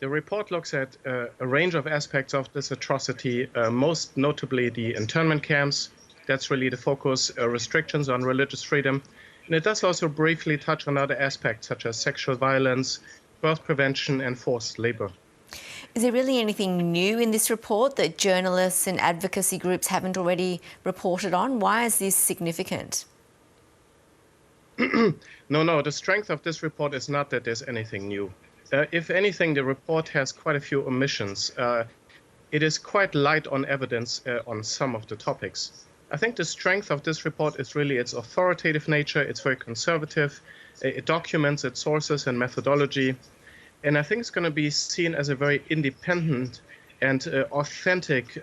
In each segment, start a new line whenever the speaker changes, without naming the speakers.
The report looks at a range of aspects of this atrocity, most notably the internment camps. That's really the focus, restrictions on religious freedom. And it does also briefly touch on other aspects, such as sexual violence, birth prevention, and forced labor.
Is there really anything new in this report that journalists and advocacy groups haven't already reported on? Why is this significant?
No, the strength of this report is not that there's anything new. If anything, the report has quite a few omissions. It is quite light on evidence on some of the topics. I think the strength of this report is really its authoritative nature. It's very conservative. It documents its sources and methodology. And I think it's going to be seen as a very independent and authentic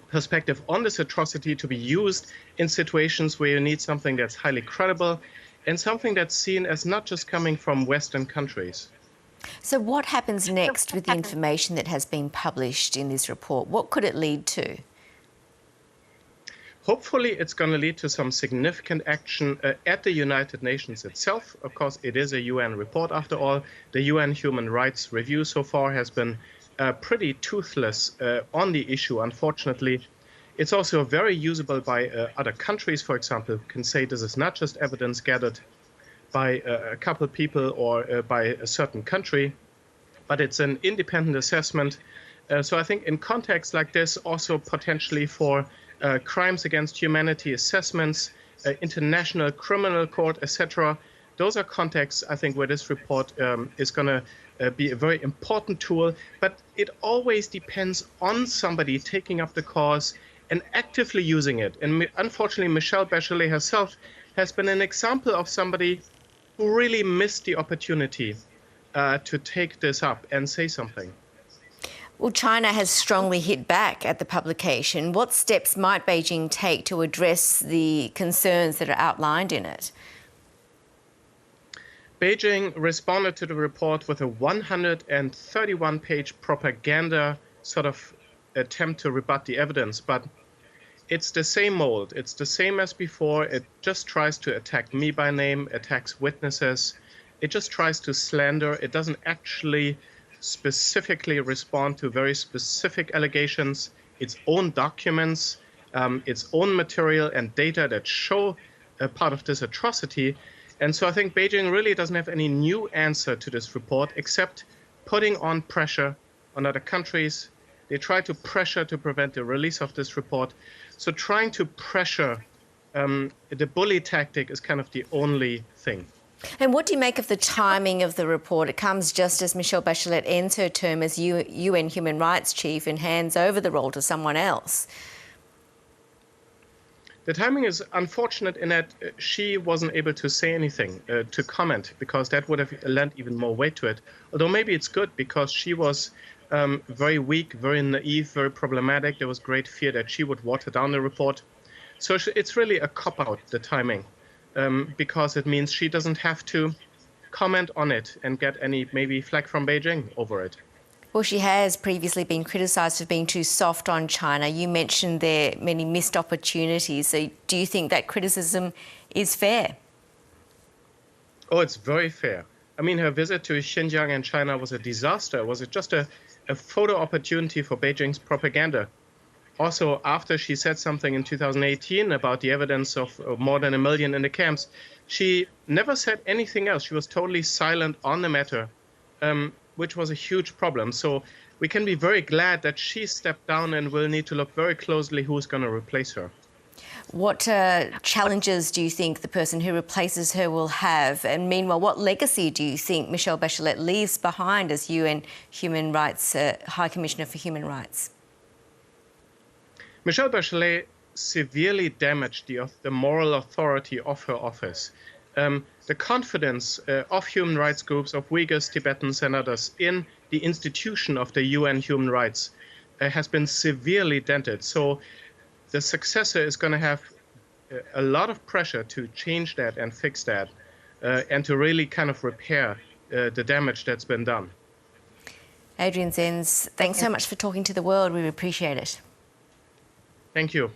perspective on this atrocity to be used in situations where you need something that's highly credible and something that's seen as not just coming from Western countries.
So what happens next with the information that has been published in this report? What could it lead to?
Hopefully, it's going to lead to some significant action at the United Nations itself. Of course, it is a UN report after all. The UN Human Rights Review so far has been pretty toothless on the issue, unfortunately. It's also very usable by other countries, for example, who can say this is not just evidence gathered by a couple of people or by a certain country, but it's an independent assessment. So I think in contexts like this, also potentially for crimes against humanity assessments, international criminal court, etc. Those are contexts, I think, where this report is going to be a very important tool. But it always depends on somebody taking up the cause and actively using it. And unfortunately, Michelle Bachelet herself has been an example of somebody who really missed the opportunity to take this up and say something.
Well, China has strongly hit back at the publication. What steps might Beijing take to address the concerns that are outlined in it?
Beijing responded to the report with a 131-page propaganda sort of attempt to rebut the evidence, but it's the same mold. It's the same as before. It just tries to attack me by name, attacks witnesses. It just tries to slander. It doesn't actually specifically respond to very specific allegations, its own documents, its own material and data that show a part of this atrocity. And so I think Beijing really doesn't have any new answer to this report except putting on pressure on other countries. They try to pressure to prevent the release of this report. So trying to pressure the bully tactic is kind of the only thing.
And what do you make of the timing of the report? It comes just as Michelle Bachelet ends her term as UN Human Rights Chief and hands over the role to someone else.
The timing is unfortunate in that she wasn't able to say anything, to comment, because that would have lent even more weight to it. Although maybe it's good because she was very weak, very naive, very problematic. There was great fear that she would water down the report. So it's really a cop-out, the timing. Because it means she doesn't have to comment on it and get any maybe flack from Beijing over it.
Well, she has previously been criticised for being too soft on China. You mentioned there many missed opportunities. So do you think that criticism is fair?
Oh, it's very fair. I mean, her visit to Xinjiang and China was a disaster. Was it just a photo opportunity for Beijing's propaganda? Also, after she said something in 2018 about the evidence of more than 1 million in the camps, she never said anything else. She was totally silent on the matter, which was a huge problem. So we can be very glad that she stepped down, and we'll need to look very closely who's going to replace her.
What challenges do you think the person who replaces her will have? And meanwhile, what legacy do you think Michelle Bachelet leaves behind as UN Human Rights High Commissioner for Human Rights?
Michelle Bachelet severely damaged the moral authority of her office. The confidence of human rights groups, of Uyghurs, Tibetans and others in the institution of the UN human rights has been severely dented. So the successor is going to have a lot of pressure to change that and fix that and to really kind of repair the damage that's been done.
Adrian Zenz, thanks so much for talking to the world. We appreciate it.
Thank you.